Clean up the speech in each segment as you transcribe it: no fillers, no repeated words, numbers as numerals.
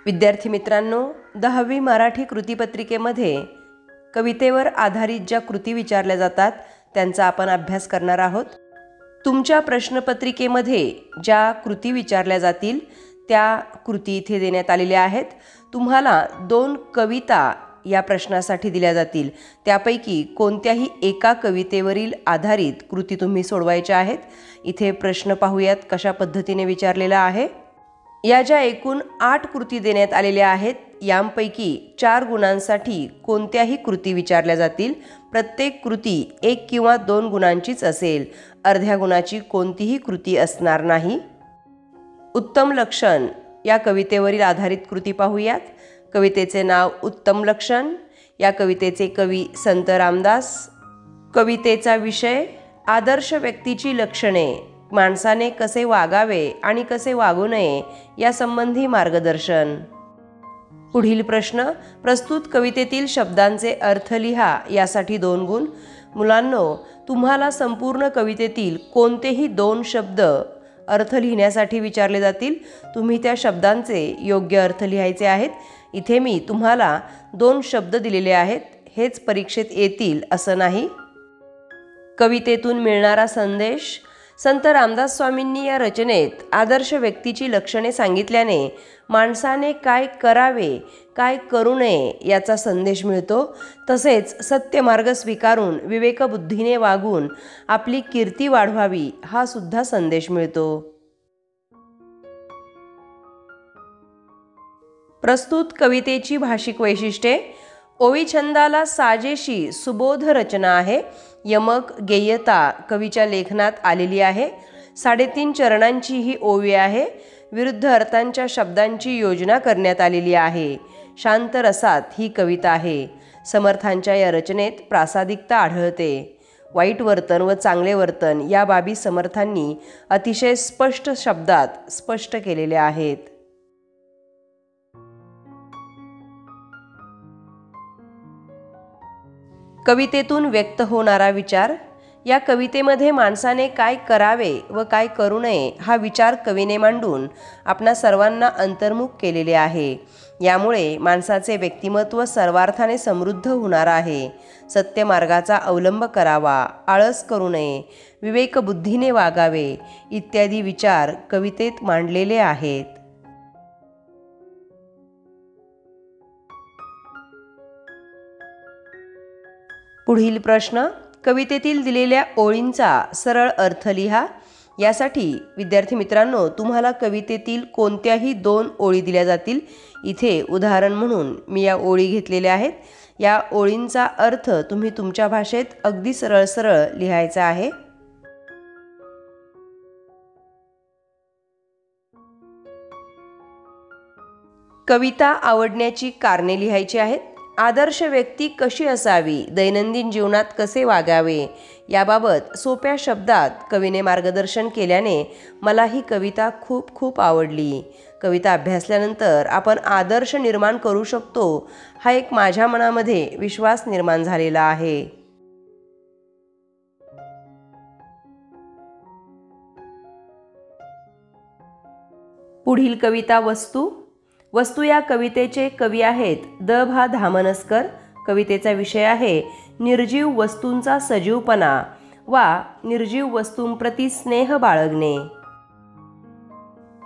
विद्यार्थी मित्रांनो, 10वी मराठी कृतीपत्रिकेमध्ये कवितेवर आधारित ज्या कृती विचारल्या जातात त्यांचा आपण अभ्यास करणार आहोत। तुमच्या प्रश्नपत्रिकेमध्ये ज्या कृती विचारल्या जातील त्या कृती इथे देण्यात आलेल्या आहेत। तुम्हाला 2 कविता या प्रश्नासाठी दिल्या जातील। त्यापैकी कोणत्याही एका कवितेवरील आधारित कृती तुम्ही सोडवायच्या आहेत। इथे प्रश्न पाहूयात कशा पद्धतीने विचारलेला आहे। या ज्या एकूण 8 कृती देण्यात आलेल्या आहेत यांपैकी 4 गुणांसाठी कोणत्याही कृती विचारल्या जातील। प्रत्येक कृती 1 किंवा 2 गुणांचीच असेल, अर्ध्या गुणाची कोणतीही कृती असणार नाही। उत्तम लक्षण या कवितेवरील आधारित कृती पाहूयात। कवितेचे नाव उत्तम लक्षण। या कवितेचे कवी संत रामदास। कवितेचा विषय आदर्श व्यक्तीची लक्षणे, माणसाने कसे वागावे आणि कसे वागू नये यासंबंधी मार्गदर्शन। पुढील प्रश्न, प्रस्तुत कवितेतील शब्दांचे अर्थ लिहा, यासाठी 2 गुण। मुलांनो, तुम्हाला संपूर्ण कवितेतील कोणतेही 2 शब्द अर्थ लिहिण्यासाठी विचारले जातील। तुम्ही त्या शब्दांचे योग्य अर्थ लिहायचे आहेत। इथे मी तुम्हाला 2 शब्द दिलेले आहेत, हेच परीक्षेत येतील असं नाही। कवितेतून मिळणारा संदेश, संत रामदास स्वामींनी या रचनेत आदर्श व्यक्तीची लक्षणे सांगितल्याने माणसाने काय करावे काय करू नये याचा संदेश मिळतो। तसेच सत्य मार्ग स्वीकारून विवेकबुद्धीने वागून आपली कीर्ती वाढवावी हा सुद्धा संदेश मिळतो। प्रस्तुत कवितेची भाषिक वैशिष्ट्ये, ओवी छंदाला साजेशी सुबोध रचना आहे। यमक गेयता कवीच्या लेखनात आलेली आहे। 3.5 चरणांची ही ओवी आहे। विरुद्ध अर्थांच्या शब्दांची योजना करण्यात आलेली आहे। शांत रसात ही कविता आहे। समर्थांच्या या रचनेत प्रासादिकता आढळते। वाईट वर्तन व चांगले वर्तन या बाबी समर्थांनी अतिशय स्पष्ट शब्दात स्पष्ट केलेल्या आहेत। कवितेतून व्यक्त होणारा विचार, या कवितेमध्ये माणसाने काय करावे व काय करू नये हा विचार कवीने मांडून आपणा सर्वांना अंतर्मुख केलेले आहे। यामुळे माणसाचे व्यक्तिमत्व सर्वार्थाने समृद्ध होणार आहे। सत्य मार्गाचा अवलंब करावा, आळस करू नये, विवेकबुद्धीने वागावे इत्यादी विचार कवितेत मांडलेले आहेत। पुढील प्रश्न, कवितेतील दिलेल्या ओळींचा सरळ अर्थ लिहा। यासाठी विद्यार्थी मित्रांनो, तुम्हाला कवितेतील कोणत्याही 2 ओळी दिल्या जातील। इथे उदाहरण म्हणून मी या ओळी घेतलेल्या आहेत। या ओळींचा अर्थ तुम्ही तुमच्या भाषेत अगदी सरळ सरळ लिहायचा आहे। कविता आवडण्याची कारणे लिहायची आहेत। आदर्श व्यक्ती कशी असावी, दैनंदिन जीवनात कसे वागावे याबाबत सोप्या शब्दात कवीने मार्गदर्शन केल्याने मला ही कविता खूप खूप आवडली। कविता अभ्यासल्यानंतर आपण आदर्श निर्माण करू शकतो हा एक माझ्या मनामध्ये विश्वास निर्माण झालेला आहे। पुढील कविता वस्तू। वस्तू या कवितेचे कवी आहेत द.भा. धामनसकर। कवितेचा विषय आहे निर्जीव वस्तूंचा सजीवपणा वा निर्जीव वस्तूंप्रती स्नेह बाळगणे।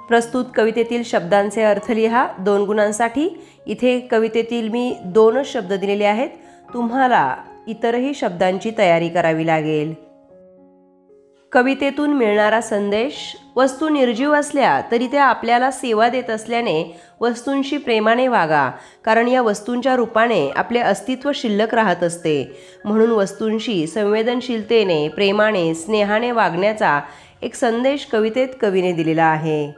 प्रस्तुत कवितेतील शब्दांचे अर्थ लिहा 2 गुणांसाठी। इथे कवितेतील मी 2च शब्द दिलेले आहेत, तुम्हाला इतरही शब्दांची तयारी करावी लागेल। कवितेतून मिळणारा संदेश, वस्तू निर्जीव असल्या तरी त्या आपल्याला सेवा देत असल्याने वस्तूंशी प्रेमाने वागा, कारण या वस्तूंच्या रूपाने आपले अस्तित्व शिल्लक राहत असते। म्हणून वस्तूंशी संवेदनशीलतेने, प्रेमाने, स्नेहाने वागण्याचा एक संदेश कवितेत कवीने दिलेला आहे।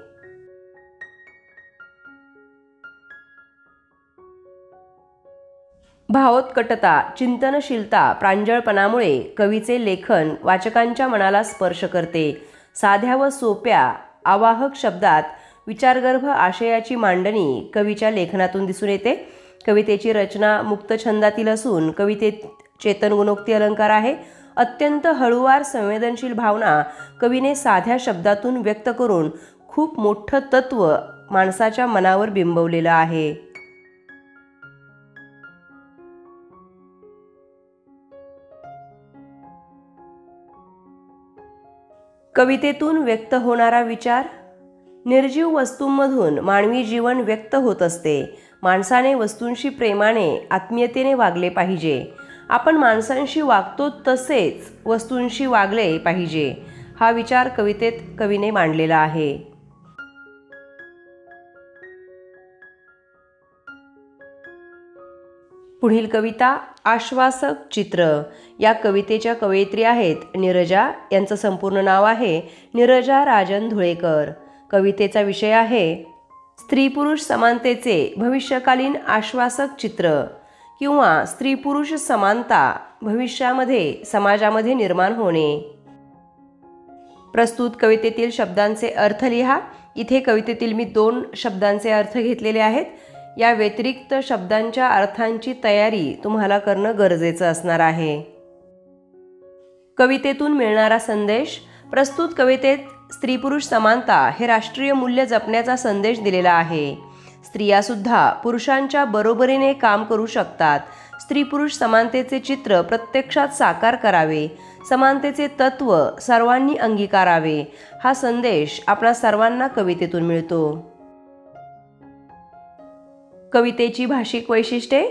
भावोत्कटता, चिंतनशीलता, प्रांजळपणामुळे कवीचे लेखन वाचकांच्या मनाला स्पर्श करते। साध्या व सोप्या आवाहक शब्दात विचारगर्भ आशयाची मांडणी कवीच्या लेखनातून दिसून येते। कवितेची रचना मुक्त छंदातील असून कवितेत चेतन गुणोक्ती अलंकार आहे। अत्यंत हळूवार संवेदनशील भावना कवीने साध्या शब्दातून व्यक्त करून खूप मोठं तत्व माणसाच्या मनावर बिंबवलेलं आहे. कवितेतून व्यक्त होणारा विचार. निर्जीव वस्तूंमधून मानवी जीवन व्यक्त होत असते. माणसाने वस्तूंशी प्रेमाने, आत्मीयतेने वागले पाहिजे. आपण माणसांशी वागतो तसेच वस्तूंशी वागले पाहिजे. हा विचार कवितेत कवीने मांडलेला आहे. पुढील कविता आश्वासक चित्र. या कवितेच्या कवयित्री आहेत नीरजा. यांचं संपूर्ण नाव आहे नीरजा राजन धुळेकर. कवितेचा विषय आहे स्त्री पुरुष समानतेचे भविष्यकालीन आश्वासक चित्र किंवा स्त्री पुरुष समानता भविष्यामध्ये समाजामध्ये निर्माण होणे. प्रस्तुत कवितेतील शब्दांचे अर्थ लिहा. इथे कवितेतील मी 2 शब्दांचे अर्थ घेतलेले आहेत. या व्यतिरिक्त शब्दांच्या अर्थांची तयारी तुम्हाला करणं गरजेचं असणार आहे. कवितेतून मिळणारा संदेश. प्रस्तुत कवितेत स्त्री पुरुष समानता हे राष्ट्रीय मूल्य जपण्याचा संदेश दिलेला आहे. स्त्रियासुद्धा पुरुषांच्या बरोबरीने काम करू शकतात. स्त्री पुरुष समानतेचे चित्र प्रत्यक्षात साकार करावे. समानतेचे तत्त्व सर्वांनी अंगीकारावे. हा संदेश आपणा सर्वांना कवितेतून मिळतो. कवितेची भाषिक वैशिष्ट्ये.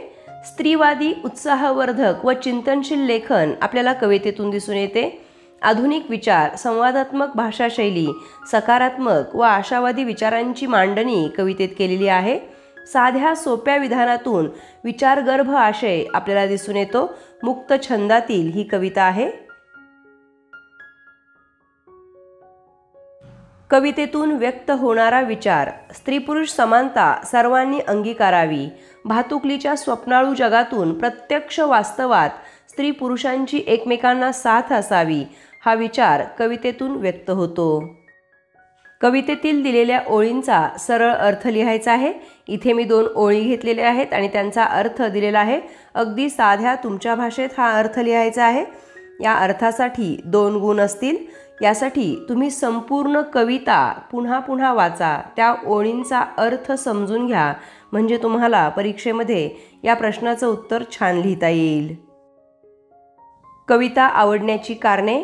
स्त्रीवादी, उत्साहवर्धक व चिंतनशील लेखन आपल्याला कवितेतून दिसून येते. आधुनिक विचार, संवादात्मक भाषाशैली, सकारात्मक व आशावादी विचारांची मांडणी कवितेत केलेली आहे. साध्या सोप्या विधानातून विचारगर्भ आशय आपल्याला दिसून येतो. मुक्त छंदातील ही कविता आहे. कवितेतून व्यक्त होणारा विचार. स्त्री पुरुष समानता सर्वांनी अंगीकारावी. भातुकलीच्या स्वप्नाळू जगातून प्रत्यक्ष वास्तवात स्त्री पुरुषांची एकमेकांना साथ असावी. हा विचार कवितेतून व्यक्त होतो. कवितेतील दिलेल्या ओळींचा सरळ अर्थ लिहायचा आहे. इथे मी 2 ओळी घेतलेल्या आहेत आणि त्यांचा अर्थ दिलेला आहे. अगदी साध्या तुमच्या भाषेत हा अर्थ लिहायचा आहे. या अर्थासाठी 2 गुण असतील. यासाठी तुम्ही संपूर्ण कविता पुन्हा पुन्हा वाचा. त्या ओळींचा अर्थ समजून घ्या. म्हणजे तुम्हाला परीक्षेमध्ये या प्रश्नाचं उत्तर छान लिहिता येईल. कविता आवडण्याची कारणे.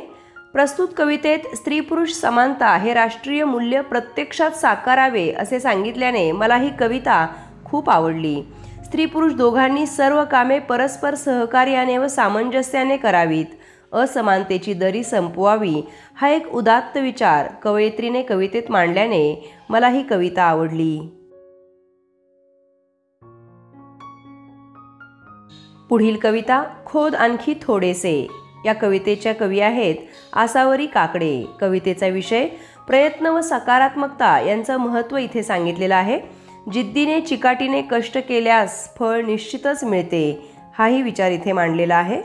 प्रस्तुत कवितेत स्त्री पुरुष समानता हे राष्ट्रीय मूल्य प्रत्यक्षात साकारावे असे सांगितल्याने मला ही कविता खूप आवडली. स्त्री पुरुष दोघांनी सर्व कामे परस्पर सहकार्याने व सामंजस्याने करावीत. असमानतेची दरी संपवावी. हा एक उदात्त विचार कवयित्रीने कवितेत मांडल्याने मला ही कविता आवडली. पुढील कविता खोद आणखी थोडेसे. या कवितेच्या कवी आहेत आसावरी काकडे. कवितेचा विषय प्रयत्न व सकारात्मकता यांचं महत्त्व इथे सांगितलेलं आहे. जिद्दीने चिकाटीने कष्ट केल्यास फळ निश्चितच मिळते. हाही विचार इथे मांडलेला आहे.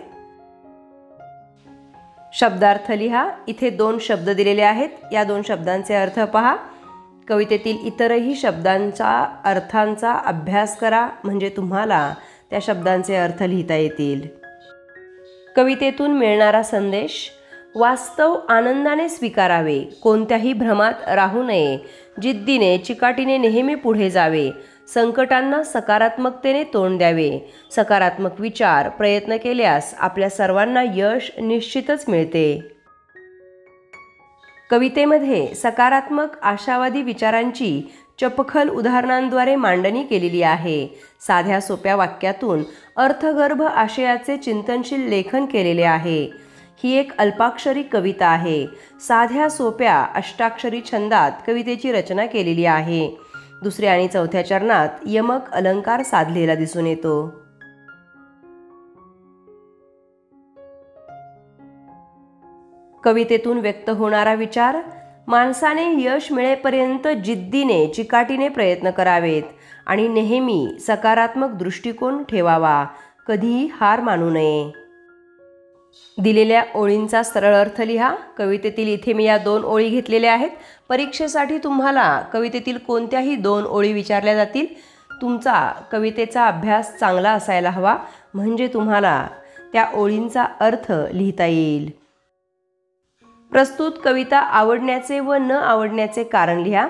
शब्दार्थ लिहा. इथे 2 शब्द दिलेले आहेत. या 2 शब्दांचे अर्थ पहा. कवितेतील इतरही शब्दांचा अर्थांचा अभ्यास करा. म्हणजे तुम्हाला त्या शब्दांचे अर्थ लिहिता येतील. कवितेतून मिळणारा संदेश. वास्तव आनंदाने स्वीकारावे. कोणत्याही भ्रमात राहू नये. जिद्दीने चिकाटीने नेहमी पुढे जावे. संकटांना सकारात्मकतेने तोंड द्यावे. सकारात्मक विचार प्रयत्न केल्यास आपल्या सर्वांना यश निश्चितच मिळते. कवितेमध्ये सकारात्मक आशावादी विचारांची चपखल उदाहरणांद्वारे मांडणी केलेली आहे. साध्या सोप्या वाक्यातून अर्थगर्भ आशयाचे चिंतनशील लेखन केलेले आहे. ही एक अल्पाक्षरी कविता आहे. साध्या सोप्या अष्टाक्षरी छंदात कवितेची रचना केलेली आहे. 2ऱ्या आणि 4थ्या चरणात यमक अलंकार साधलेला दिसून येतो. कवितेतून व्यक्त होणारा विचार. माणसाने यश मिळेपर्यंत जिद्दीने चिकाटीने प्रयत्न करावेत आणि नेहमी सकारात्मक दृष्टिकोन ठेवावा. कधीही हार मानू नये. दिलेल्या ओळींचा सरळ अर्थ लिहा. कवितेतील इथे मी या 2 ओळी घेतलेल्या आहेत. परीक्षेसाठी तुम्हाला कवितेतील कोणत्याही 2 ओळी विचारल्या जातील. तुमचा कवितेचा अभ्यास चांगला असायला हवा. म्हणजे तुम्हाला त्या ओळींचा अर्थ लिहिता येईल. प्रस्तुत कविता आवडण्याचे व न आवडण्याचे कारण लिहा.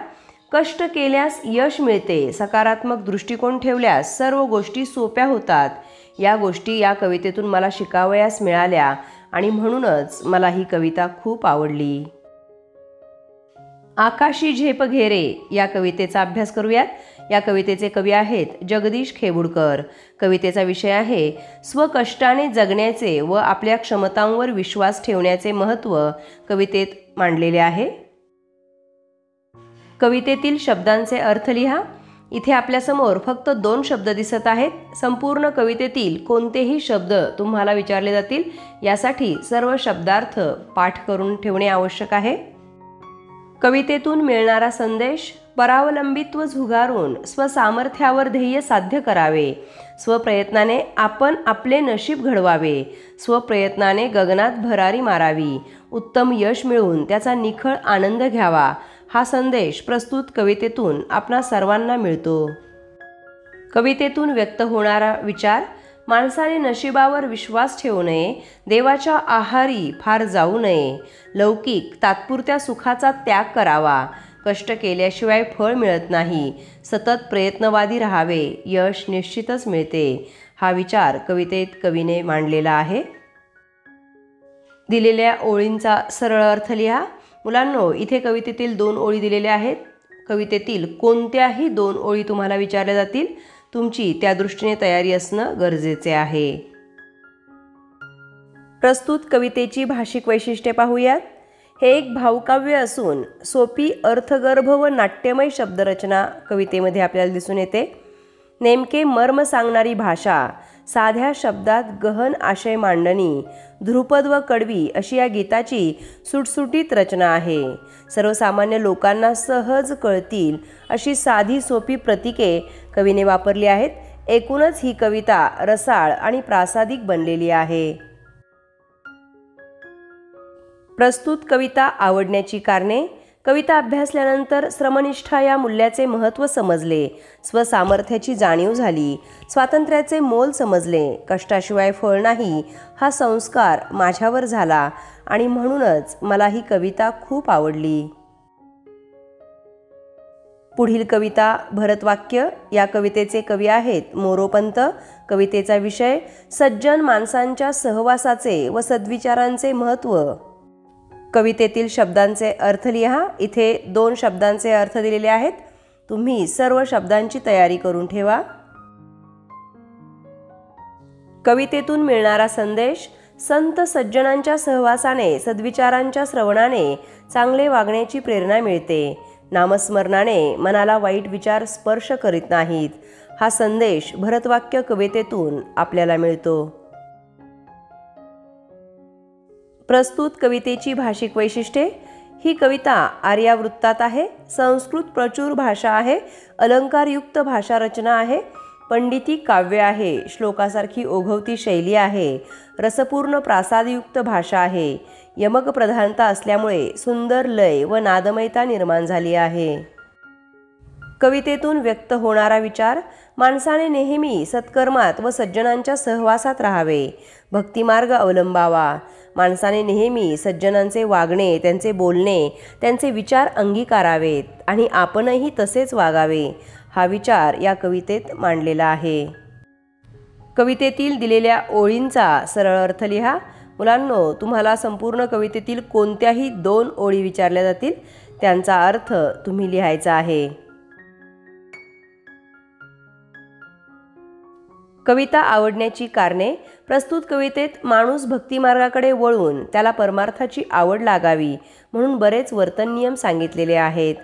कष्ट केल्यास यश मिळते, सकारात्मक दृष्टिकोन ठेवल्यास सर्व गोष्टी सोप्या होतात. या गोष्टी या कवितेतून मला शिकावयास मिळाल्या आणि म्हणूनच मला ही कविता खूप आवडली. आकाशी झेप घेरे या कवितेचा अभ्यास करूयात. या कवितेचे कवी आहेत जगदीश खेबुडकर. कवितेचा विषय आहे स्वकष्टाने जगण्याचे व आपल्या क्षमतांवर विश्वास ठेवण्याचे महत्त्व कवितेत मांडलेले आहे. कवितेतील शब्दांचे अर्थ लिहा. इथे आपल्यासमोर फक्त 2 शब्द दिसत आहेत. संपूर्ण कवितेतील कोणतेही शब्द तुम्हाला विचारले जातील. यासाठी सर्व शब्दार्थ पाठ करून ठेवणे आवश्यक आहे. कवितेतून मिळणारा संदेश: परावलंबित्व झुगारून स्वसामर्थ्यावर ध्येय साध्य करावे, स्वप्रयत्नाने आपण आपले नशीब घडवावे, स्वप्रयत्नाने गगनात भरारी मारावी, उत्तम यश मिळवून त्याचा निखळ आनंद घ्यावा. हा संदेश प्रस्तुत कवितेतून आपणा सर्वांना मिळतो. कवितेतून व्यक्त होणारा विचार: माणसाने नशिबावर विश्वास ठेवू नये, देवाच्या आहारी फार जाऊ नये, लौकिक तात्पुरत्या सुखाचा त्याग करावा, कष्ट केल्याशिवाय फळ मिळत नाही, सतत प्रयत्नवादी राहावे, यश निश्चितच मिळते. हा विचार कवितेत कवीने मांडलेला आहे. दिलेल्या ओळींचा सरळ अर्थ लिहा. मुलांनो, इथे कवितेतील 2 ओळी दिलेल्या आहेत. कवितेतील कोणत्याही 2 ओळी तुम्हाला विचारल्या जातील. तुमची त्या दृष्टीने तयारी असणं गरजेचे आहे. प्रस्तुत कवितेची भाषिक वैशिष्ट्ये पाहूयात. हे एक भावकाव्य असून सोपी अर्थगर्भ व नाट्यमय शब्दरचना कवितेमध्ये आपल्याला दिसून येते. नेमके मर्म सांगणारी भाषा, साध्या शब्दात गहन आशय मांडणी, ध्रुपद व कडवी अशी या गीताची सुटसुटीत रचना आहे. सर्वसामान्य लोकांना सहज कळतील अशी साधी सोपी प्रतीके कवीने वापरली आहेत. एकूणच ही कविता रसाळ आणि प्रासादिक बनलेली आहे. प्रस्तुत कविता आवडण्याची कारणे: कविता अभ्यासल्यानंतर श्रमनिष्ठा या मूल्याचे महत्त्व समजले, स्वसामर्थ्याची जाणीव झाली, स्वातंत्र्याचे मोल समजले, कष्टाशिवाय फळ नाही हा संस्कार माझ्यावर झाला आणि म्हणूनच मला ही कविता खूप आवडली. पुढील कविता भरतवाक्य. या कवितेचे कवी आहेत मोरोपंत. कवितेचा विषय: सज्जन माणसांच्या सहवासाचे व सद्विचारांचे महत्त्व. कवितेतील शब्दांचे अर्थ लिहा. इथे 2 शब्दांचे अर्थ दिलेले आहेत. तुम्ही सर्व शब्दांची तयारी करून ठेवा. कवितेतून मिळणारा संदेश: संत सज्जनांच्या सहवासाने, सद्विचारांच्या श्रवणाने चांगले वागण्याची प्रेरणा मिळते. नामस्मरणाने मनाला वाईट विचार स्पर्श करीत नाहीत. हा संदेश भरतवाक्य कवितेतून आपल्याला मिळतो. प्रस्तुत कवितेची भाषिक वैशिष्ट्ये: ही कविता आर्यावृत्तात आहे. संस्कृत प्रचूर भाषा आहे. अलंकारयुक्त भाषा रचना आहे. पंडिती काव्य आहे. श्लोकासारखी ओघवती शैली आहे. रसपूर्ण प्रासादयुक्त भाषा आहे. यमक प्रधानता असल्यामुळे सुंदर लय व नादमयता निर्माण झाली आहे. कवितेतून व्यक्त होणारा विचार: माणसाने नेहमी सत्कर्मात व सज्जनांच्या सहवासात राहावे, भक्तिमार्ग अवलंबावा. माणसाने नेहमी सज्जनांचे वागणे, त्यांचे बोलणे, त्यांचे विचार अंगीकारावेत आणि आपणही तसेच वागावे. हा विचार या कवितेत मांडलेला आहे. कवितेतील दिलेल्या ओळींचा सरळ अर्थ लिहा. मुलांनो, तुम्हाला संपूर्ण कवितेतील कोणत्याही 2 ओळी विचारल्या जातील. त्यांचा अर्थ तुम्ही लिहायचा आहे. कविता आवडण्याची कारणे: प्रस्तुत कवितेत माणूस भक्तिमार्गाकडे वळून त्याला परमार्थाची आवड लागावी म्हणून बरेच वर्तन नियम सांगितलेले आहेत.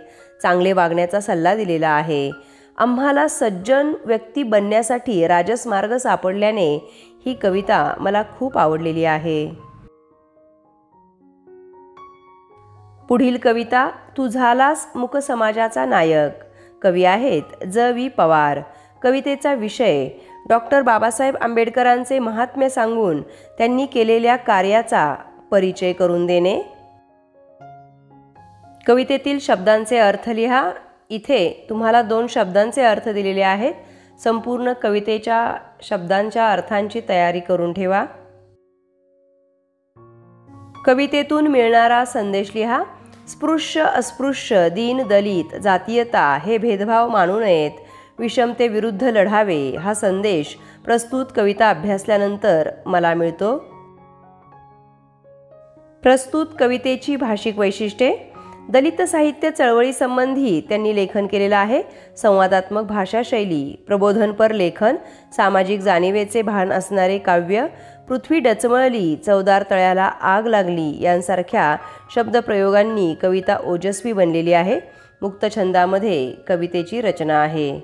चांगले वागण्याचा सल्ला दिलेला आहे. आम्हाला सज्जन व्यक्ती बनण्यासाठी राजसमार्ग सापडल्याने ही कविता मला खूप आवडलेली आहे. पुढील कविता: तू झालास मूक समाजाचा नायक. कवी आहेत ज.वी. पवार. कवितेचा विषय: डॉक्टर बाबासाहेब आंबेडकरांचे महात्म्य सांगून त्यांनी केलेल्या कार्याचा परिचय करून देणे. कवितेतील शब्दांचे अर्थ लिहा. इथे तुम्हाला 2 शब्दांचे अर्थ दिलेले आहेत. संपूर्ण कवितेच्या शब्दांच्या अर्थांची तयारी करून ठेवा. कवितेतून मिळणारा संदेश लिहा. स्पृश्य अस्पृश्य दीन दलित जातीयता हे भेदभाव मानू नयेत, विषमतेविरुद्ध लढावे हा संदेश प्रस्तुत कविता अभ्यासल्यानंतर मला मिळतो। प्रस्तुत कवितेची भाषिक वैशिष्ट्ये। दलित साहित्य चळवळीसंबंधी त्यांनी लेखन केलेलं आहे। संवादात्मक भाषाशैली, प्रबोधनपर लेखन, सामाजिक जाणीवेचे भान असणारे काव्य, पृथ्वी डचमळली चवदार तळ्याला आग लागली यांसारख्या शब्दप्रयोगांनी कविता ओजस्वी बनलेली आहे। मुक्तछंदामध्ये कवितेची रचना आहे।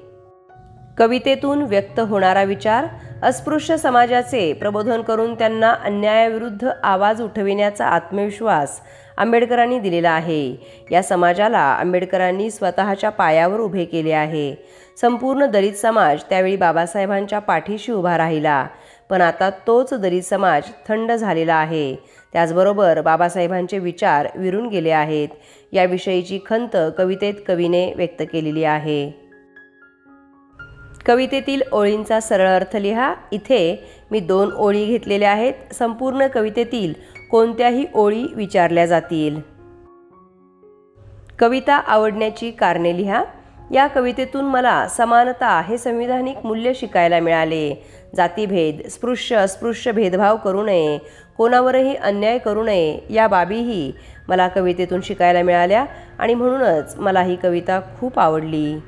कवितेतून व्यक्त होणारा विचार, अस्पृश्य समाजाचे प्रबोधन करून त्यांना अन्यायाविरुद्ध आवाज उठविण्याचा आत्मविश्वास आंबेडकरांनी दिलेला आहे। या समाजाला आंबेडकरांनी स्वतःच्या पायावर उभे केले आहे। संपूर्ण दलित समाज त्यावेळी बाबासाहेबांच्या पाठीशी उभा राहिला, पण आता तोच दलित समाज थंड झालेला आहे। त्याचबरोबर बाबासाहेबांचे विचार विरून गेले आहेत, याविषयीची खंत कवितेत कवीने व्यक्त केलेली आहे। कवितेतील ओळींचा सरळ अर्थ लिहा। इथे मी 2 ओळी घेतलेल्या आहेत। संपूर्ण कवितेतील कोणत्याही ओळी विचारल्या जातील। कविता आवडण्याची कारणे लिहा। या कवितेतून मला समानता हे संविधानिक मूल्य शिकायला मिळाले। जातीभेद, स्पृश्य अस्पृश्य भेदभाव करू नये, कोणावरही अन्याय करू नये या बाबीही मला कवितेतून शिकायला मिळाल्या आणि म्हणूनच मला ही कविता खूप आवडली।